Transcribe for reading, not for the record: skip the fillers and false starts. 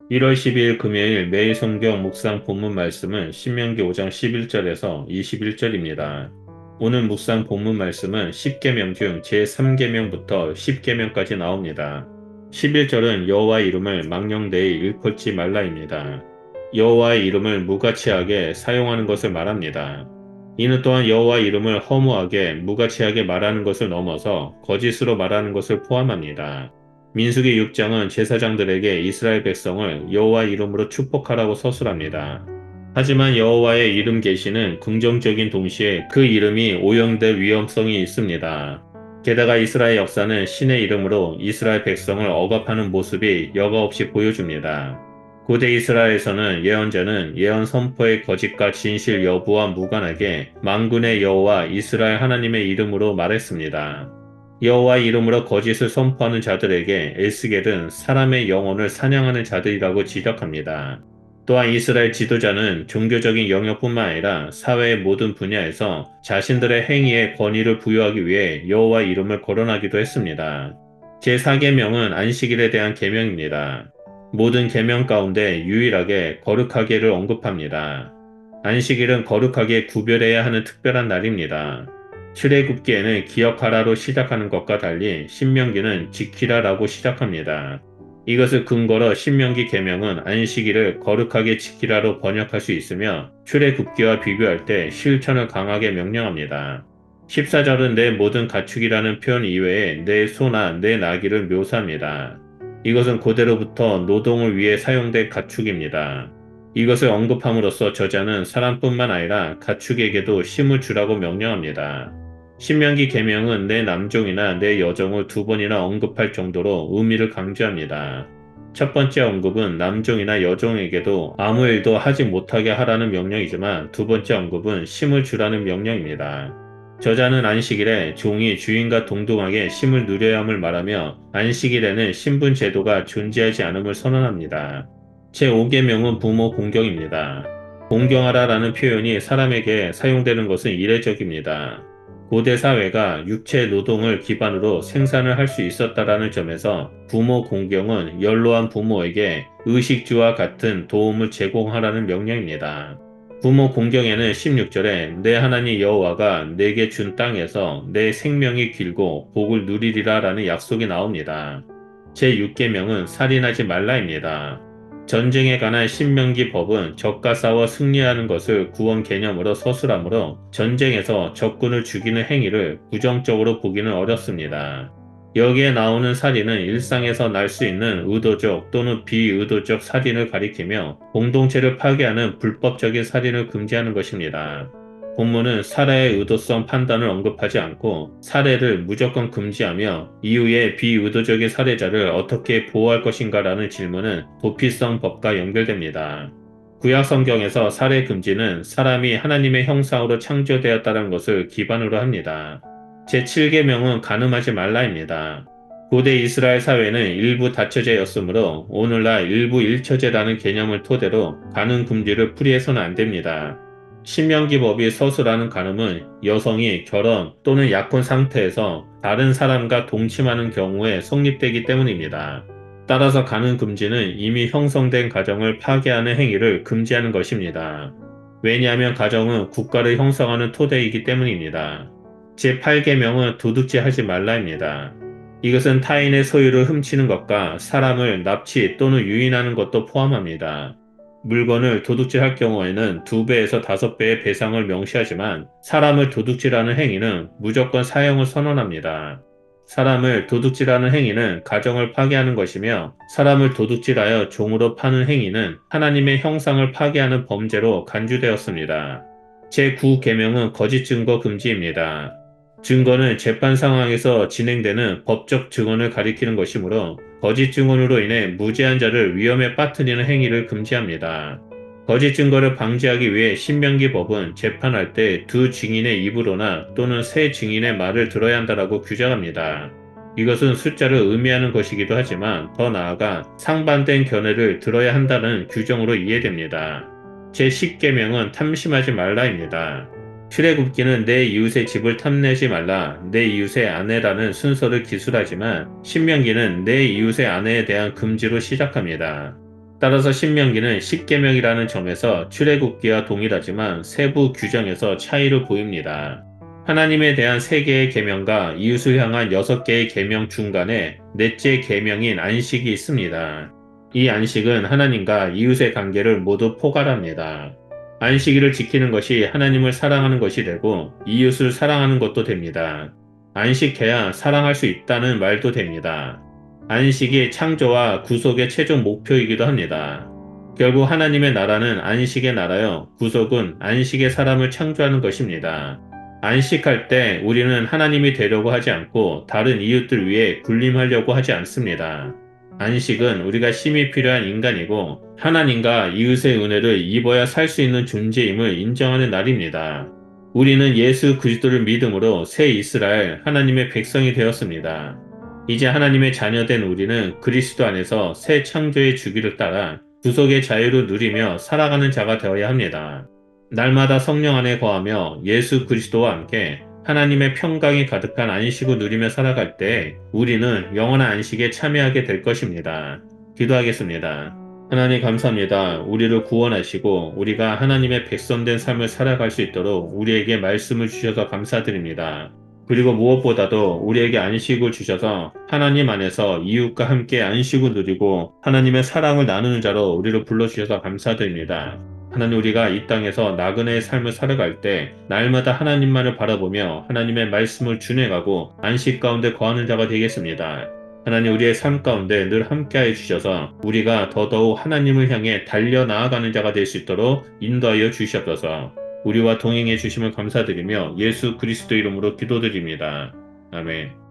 1월 12일 금요일 매일 성경 묵상 본문 말씀은 신명기 5장 11절에서 21절입니다. 오늘 묵상 본문 말씀은 10계명 중 제3계명부터 10계명까지 나옵니다. 11절은 여호와의 이름을 망령되이 일컫지 말라입니다. 여호와의 이름을 무가치하게 사용하는 것을 말합니다. 이는 또한 여호와의 이름을 허무하게 무가치하게 말하는 것을 넘어서 거짓으로 말하는 것을 포함합니다. 민수기 6장은 제사장들에게 이스라엘 백성을 여호와 이름으로 축복하라고 서술합니다. 하지만 여호와의 이름 계시는 긍정적인 동시에 그 이름이 오염될 위험성이 있습니다. 게다가 이스라엘 역사는 신의 이름으로 이스라엘 백성을 억압하는 모습이 여과없이 보여줍니다. 고대 이스라엘에서는 예언자는 예언 선포의 거짓과 진실 여부와 무관하게 만군의 여호와 이스라엘 하나님의 이름으로 말했습니다. 여호와의 이름으로 거짓을 선포하는 자들에게 에스겔은 사람의 영혼을 사냥하는 자들이라고 지적합니다. 또한 이스라엘 지도자는 종교적인 영역뿐만 아니라 사회의 모든 분야에서 자신들의 행위에 권위를 부여하기 위해 여호와의 이름을 거론하기도 했습니다. 제4계명은 안식일에 대한 계명입니다. 모든 계명 가운데 유일하게 거룩하게를 언급합니다. 안식일은 거룩하게 구별해야 하는 특별한 날입니다. 출애굽기에는 기억하라로 시작하는 것과 달리 신명기는 지키라라고 시작합니다. 이것을 근거로 신명기 계명은 안식일을 거룩하게 지키라로 번역할 수 있으며 출애굽기와 비교할 때 실천을 강하게 명령합니다. 14절은 내 모든 가축이라는 표현 이외에 내 소나 내 나귀를 묘사합니다. 이것은 고대로부터 노동을 위해 사용된 가축입니다. 이것을 언급함으로써 저자는 사람뿐만 아니라 가축에게도 쉼을 주라고 명령합니다. 신명기 계명은 내 남종이나 내 여종을 두 번이나 언급할 정도로 의미를 강조합니다. 첫 번째 언급은 남종이나 여종에게도 아무 일도 하지 못하게 하라는 명령이지만 두 번째 언급은 쉼을 주라는 명령입니다. 저자는 안식일에 종이 주인과 동등하게 쉼을 누려야 함을 말하며 안식일에는 신분 제도가 존재하지 않음을 선언합니다. 제5계명은 부모 공경입니다. 공경하라라는 표현이 사람에게 사용되는 것은 이례적입니다. 고대 사회가 육체 노동을 기반으로 생산을 할 수 있었다라는 점에서 부모 공경은 연로한 부모에게 의식주와 같은 도움을 제공하라는 명령입니다. 부모 공경에는 16절에 내 하나님 여호와가 내게 준 땅에서 내 생명이 길고 복을 누리리라 라는 약속이 나옵니다. 제6계명은 살인하지 말라입니다. 전쟁에 관한 신명기 법은 적과 싸워 승리하는 것을 구원 개념으로 서술하므로 전쟁에서 적군을 죽이는 행위를 부정적으로 보기는 어렵습니다. 여기에 나오는 살인은 일상에서 날 수 있는 의도적 또는 비의도적 살인을 가리키며 공동체를 파괴하는 불법적인 살인을 금지하는 것입니다. 본문은 살해의 의도성 판단을 언급하지 않고 살해를 무조건 금지하며 이후에 비의도적인 살해자를 어떻게 보호할 것인가라는 질문은 도피성 법과 연결됩니다. 구약 성경에서 살해 금지는 사람이 하나님의 형상으로 창조되었다는 것을 기반으로 합니다. 제7계명은 간음하지 말라입니다. 고대 이스라엘 사회는 일부 다처제였으므로 오늘날 일부 일처제라는 개념을 토대로 간음 금지를 풀이해서는 안 됩니다. 신명기 법이 서술하는 간음은 여성이 결혼 또는 약혼 상태에서 다른 사람과 동침하는 경우에 성립되기 때문입니다. 따라서 간음 금지는 이미 형성된 가정을 파괴하는 행위를 금지하는 것입니다. 왜냐하면 가정은 국가를 형성하는 토대이기 때문입니다. 제8계명은 도둑질하지 말라입니다. 이것은 타인의 소유를 훔치는 것과 사람을 납치 또는 유인하는 것도 포함합니다. 물건을 도둑질할 경우에는 2배에서 5배의 배상을 명시하지만 사람을 도둑질하는 행위는 무조건 사형을 선언합니다. 사람을 도둑질하는 행위는 가정을 파괴하는 것이며 사람을 도둑질하여 종으로 파는 행위는 하나님의 형상을 파괴하는 범죄로 간주되었습니다. 제9계명은 거짓 증거 금지입니다. 증거는 재판 상황에서 진행되는 법적 증언을 가리키는 것이므로 거짓 증언으로 인해 무죄한 자를 위험에 빠뜨리는 행위를 금지합니다. 거짓 증거를 방지하기 위해 신명기 법은 재판할 때 두 증인의 입으로나 또는 세 증인의 말을 들어야 한다라고 규정합니다. 이것은 숫자를 의미하는 것이기도 하지만 더 나아가 상반된 견해를 들어야 한다는 규정으로 이해됩니다. 제10계명은 탐심하지 말라입니다. 출애굽기는 내 이웃의 집을 탐내지 말라, 내 이웃의 아내라는 순서를 기술하지만 신명기는 내 이웃의 아내에 대한 금지로 시작합니다. 따라서 신명기는 10계명이라는 점에서 출애굽기와 동일하지만 세부 규정에서 차이를 보입니다. 하나님에 대한 3개의 계명과 이웃을 향한 6개의 계명 중간에 넷째 계명인 안식이 있습니다. 이 안식은 하나님과 이웃의 관계를 모두 포괄합니다. 안식일을 지키는 것이 하나님을 사랑하는 것이 되고 이웃을 사랑하는 것도 됩니다. 안식해야 사랑할 수 있다는 말도 됩니다. 안식이 창조와 구속의 최종 목표이기도 합니다. 결국 하나님의 나라는 안식의 나라요, 구속은 안식의 사람을 창조하는 것입니다. 안식할 때 우리는 하나님이 되려고 하지 않고 다른 이웃들 위해 군림하려고 하지 않습니다. 안식은 우리가 쉼이 필요한 인간이고 하나님과 이웃의 은혜를 입어야 살 수 있는 존재임을 인정하는 날입니다. 우리는 예수 그리스도를 믿음으로 새 이스라엘 하나님의 백성이 되었습니다. 이제 하나님의 자녀된 우리는 그리스도 안에서 새 창조의 주기를 따라 구속의 자유를 누리며 살아가는 자가 되어야 합니다. 날마다 성령 안에 거하며 예수 그리스도와 함께 하나님의 평강이 가득한 안식을 누리며 살아갈 때 우리는 영원한 안식에 참여하게 될 것입니다. 기도하겠습니다. 하나님 감사합니다. 우리를 구원하시고 우리가 하나님의 백성된 삶을 살아갈 수 있도록 우리에게 말씀을 주셔서 감사드립니다. 그리고 무엇보다도 우리에게 안식을 주셔서 하나님 안에서 이웃과 함께 안식을 누리고 하나님의 사랑을 나누는 자로 우리를 불러주셔서 감사드립니다. 하나님, 우리가 이 땅에서 나그네의 삶을 살아갈 때 날마다 하나님만을 바라보며 하나님의 말씀을 준행하고 안식 가운데 거하는 자가 되겠습니다. 하나님, 우리의 삶 가운데 늘 함께하여 주셔서 우리가 더더욱 하나님을 향해 달려나아가는 자가 될 수 있도록 인도하여 주시옵소서. 우리와 동행해 주심을 감사드리며 예수 그리스도 이름으로 기도드립니다. 아멘.